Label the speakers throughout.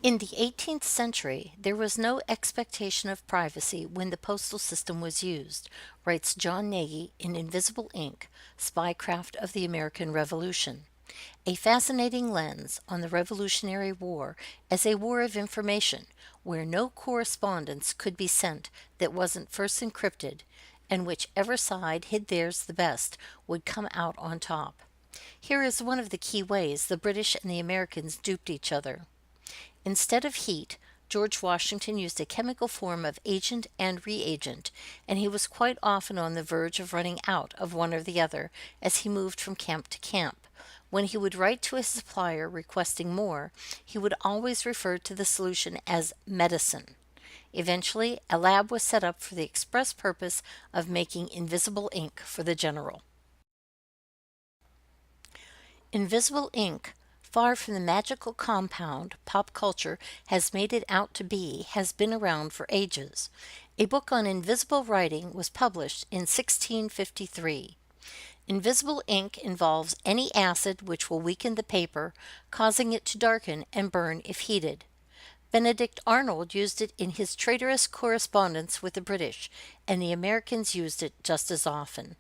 Speaker 1: In the 18th century, there was no expectation of privacy when the postal system was used, writes John Nagy in Invisible Ink, Spycraft of the American Revolution. A fascinating lens on the Revolutionary War as a war of information, where no correspondence could be sent that wasn't first encrypted, and whichever side hid theirs the best would come out on top. Here is one of the key ways the British and the Americans duped each other. Instead of heat, George Washington used a chemical form of agent and reagent, and he was quite often on the verge of running out of one or the other as he moved from camp to camp. When he would write to his supplier requesting more, he would always refer to the solution as medicine. Eventually, a lab was set up for the express purpose of making invisible ink for the general. Invisible ink, far from the magical compound pop culture has made it out to be, has been around for ages. A book on invisible writing was published in 1653. Invisible ink involves any acid which will weaken the paper, causing it to darken and burn if heated. Benedict Arnold used it in his traitorous correspondence with the British, and the Americans used it just as often.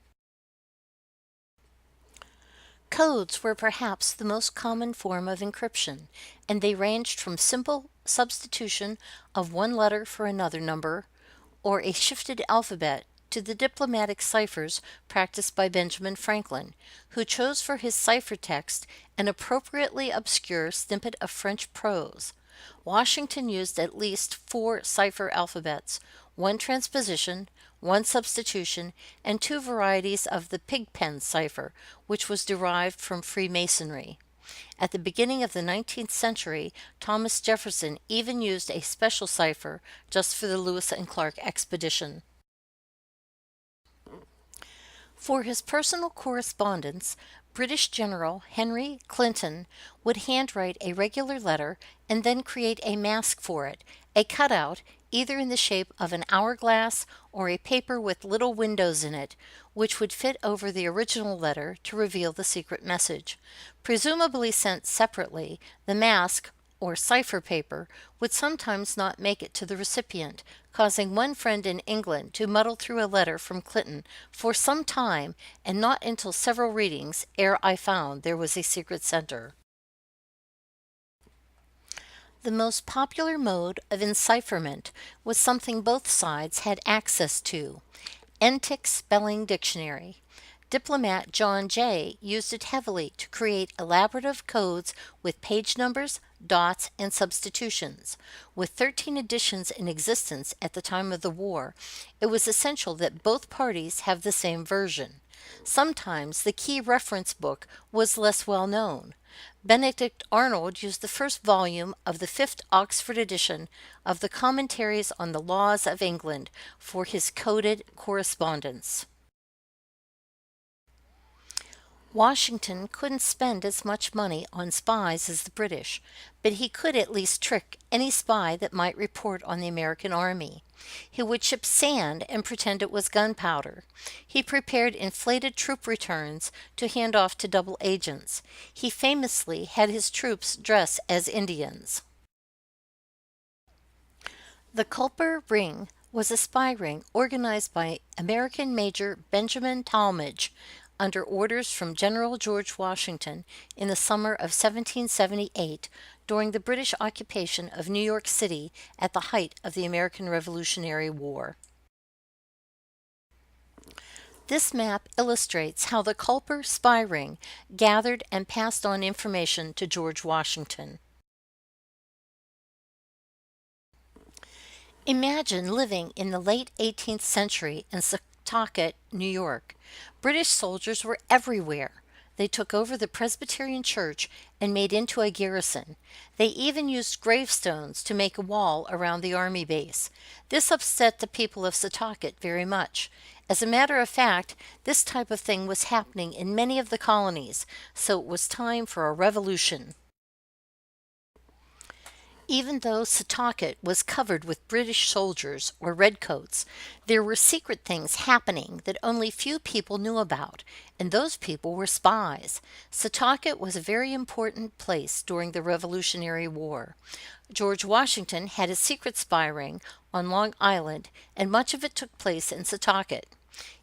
Speaker 1: Codes were perhaps the most common form of encryption, and they ranged from simple substitution of one letter for another number, or a shifted alphabet, to the diplomatic ciphers practiced by Benjamin Franklin, who chose for his ciphertext an appropriately obscure snippet of French prose. Washington used at least 4 cipher alphabets, 1 transposition, 1 substitution, and 2 varieties of the pigpen cipher, which was derived from Freemasonry. At the beginning of the 19th century, Thomas Jefferson even used a special cipher just for the Lewis and Clark expedition. For his personal correspondence, British General Henry Clinton would handwrite a regular letter and then create a mask for it, a cutout either in the shape of an hourglass or a paper with little windows in it, which would fit over the original letter to reveal the secret message. Presumably sent separately, the mask, or cipher paper, would sometimes not make it to the recipient, causing one friend in England to muddle through a letter from Clinton for some time, and not until several readings ere I found there was a secret sender. The most popular mode of encipherment was something both sides had access to: Entic Spelling Dictionary. Diplomat John Jay used it heavily to create elaborate codes with page numbers, dots, and substitutions. With 13 editions in existence at the time of the war, it was essential that both parties have the same version. Sometimes the key reference book was less well known. Benedict Arnold used the first volume of the 5th Oxford edition of the Commentaries on the Laws of England for his coded correspondence. Washington couldn't spend as much money on spies as the British, but he could at least trick any spy that might report on the American army. He would ship sand and pretend it was gunpowder. He prepared inflated troop returns to hand off to double agents. He famously had his troops dress as Indians. The Culper Ring was a spy ring organized by American Major Benjamin Talmadge under orders from General George Washington in the summer of 1778 during the British occupation of New York City at the height of the American Revolutionary War. This map illustrates how the Culper Spy RIng gathered and passed on information to George Washington. Imagine living in the late 18th century in Setauket, New York. British soldiers were everywhere. They took over the Presbyterian church and made into a garrison. They even used gravestones to make a wall around the army base. This upset the people of Setauket very much. As a matter of fact, this type of thing was happening in many of the colonies, so it was time for a revolution. Even though Setauket was covered with British soldiers or redcoats, there were secret things happening that only few people knew about, and those people were spies. Setauket was a very important place during the Revolutionary War. George Washington had a secret spy ring on Long Island, and much of it took place in Setauket.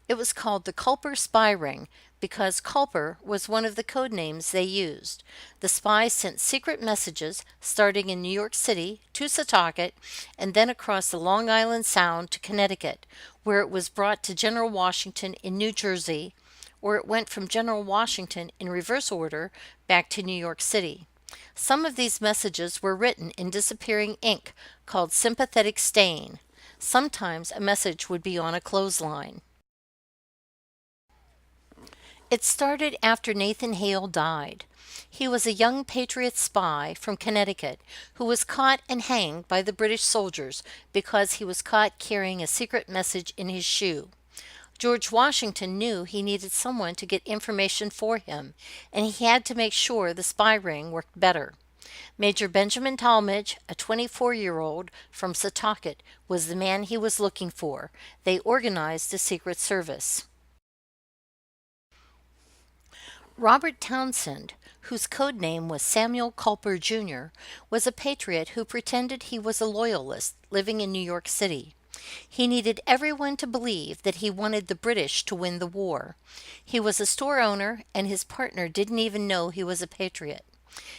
Speaker 1: It was called the Culper Spy RIng because Culper was one of the code names they used. The spies sent secret messages starting in New York City to Setauket and then across the Long Island Sound to Connecticut, where it was brought to General Washington in New Jersey, or it went from General Washington in reverse order back to New York City. Some of these messages were written in disappearing ink called sympathetic stain. Sometimes a message would be on a clothesline. It started after Nathan Hale died. He was a young Patriot spy from Connecticut who was caught and hanged by the British soldiers because he was caught carrying a secret message in his shoe. George Washington knew he needed someone to get information for him, and he had to make sure the spy ring worked better. Major Benjamin Talmadge, a 24-year-old from Setauket, was the man he was looking for. They organized a secret service. Robert Townsend, whose code name was Samuel Culper Jr., was a patriot who pretended he was a loyalist living in New York City. He needed everyone to believe that he wanted the British to win the war. He was a store owner, and his partner didn't even know he was a patriot.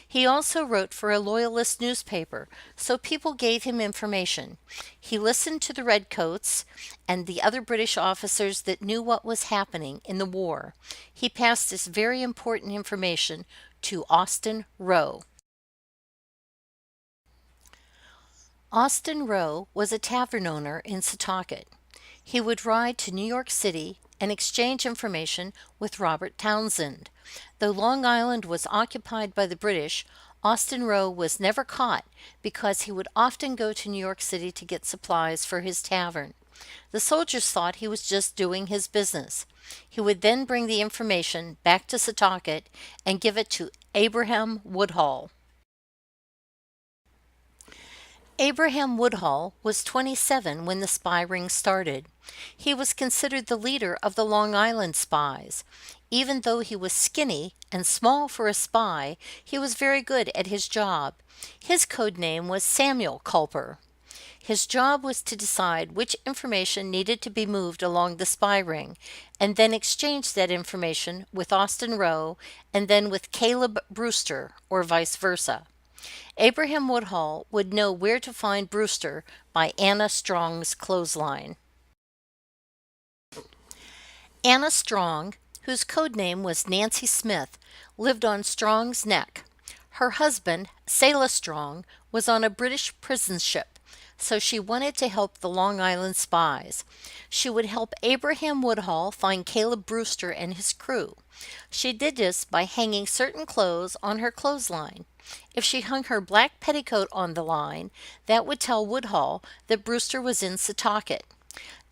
Speaker 1: He also wrote for a loyalist newspaper, so people gave him information. He listened to the redcoats and the other British officers that knew what was happening in the war. He passed this very important information to Austin Roe. Austin Roe was a tavern owner in Setauket. He would ride to New York City and exchange information with Robert Townsend. Though Long Island was occupied by the British, Austin Roe was never caught because he would often go to New York City to get supplies for his tavern. The soldiers thought he was just doing his business. He would then bring the information back to Setauket and give it to Abraham Woodhull. Abraham Woodhull was 27 when the spy ring started. He was considered the leader of the Long Island spies. Even though he was skinny and small for a spy, he was very good at his job. His code name was Samuel Culper. His job was to decide which information needed to be moved along the spy ring, and then exchange that information with Austin Roe and then with Caleb Brewster, or vice versa. Abraham Woodhull would know where to find Brewster by Anna Strong's clothesline. Anna Strong, whose code name was Nancy Smith, lived on Strong's Neck. Her husband, Selah Strong, was on a British prison ship, so she wanted to help the Long Island spies. She would help Abraham Woodhull find Caleb Brewster and his crew. She did this by hanging certain clothes on her clothesline. If she hung her black petticoat on the line, that would tell Woodhull that Brewster was in Setauket.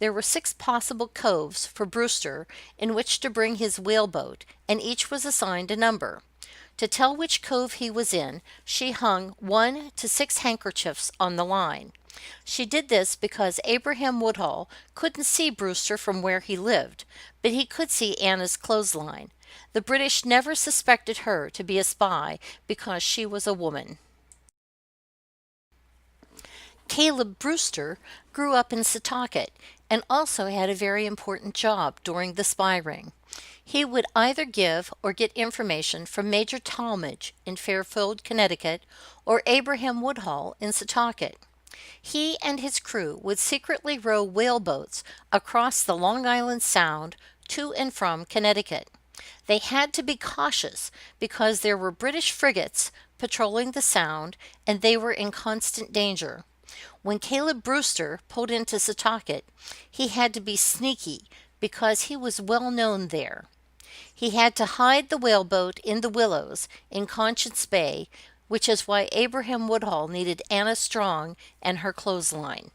Speaker 1: There were 6 possible coves for Brewster in which to bring his whaleboat, and each was assigned a number. To tell which cove he was in, she hung 1 to 6 handkerchiefs on the line. She did this because Abraham Woodhull couldn't see Brewster from where he lived, but he could see Anna's clothesline. The British never suspected her to be a spy because she was a woman. Caleb Brewster grew up in Setauket and also had a very important job during the spy ring. He would either give or get information from Major Talmadge in Fairfield, Connecticut, or Abraham Woodhull in Setauket. He and his crew would secretly row whaleboats across the Long Island Sound to and from Connecticut. They had to be cautious because there were British frigates patrolling the Sound and they were in constant danger. When Caleb Brewster pulled into Setauket, he had to be sneaky because he was well known there. He had to hide the whaleboat in the willows in Conscience Bay, which is why Abraham Woodhull needed Anna Strong and her clothesline.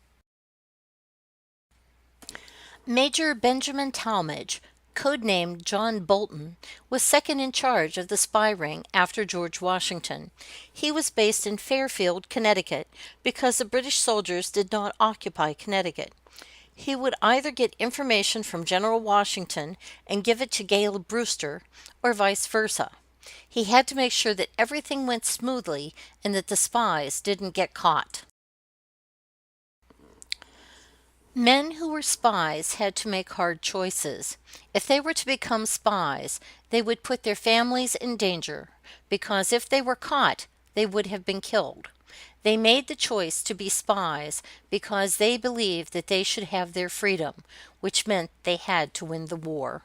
Speaker 1: Major Benjamin Talmadge, codenamed John Bolton, was second in charge of the spy ring after George Washington. He was based in Fairfield, Connecticut, because the British soldiers did not occupy Connecticut. He would either get information from General Washington and give it to Gale Brewster, or vice versa. He had to make sure that everything went smoothly and that the spies didn't get caught. Men who were spies had to make hard choices. If they were to become spies, they would put their families in danger, because if they were caught, they would have been killed. They made the choice to be spies because they believed that they should have their freedom, which meant they had to win the war.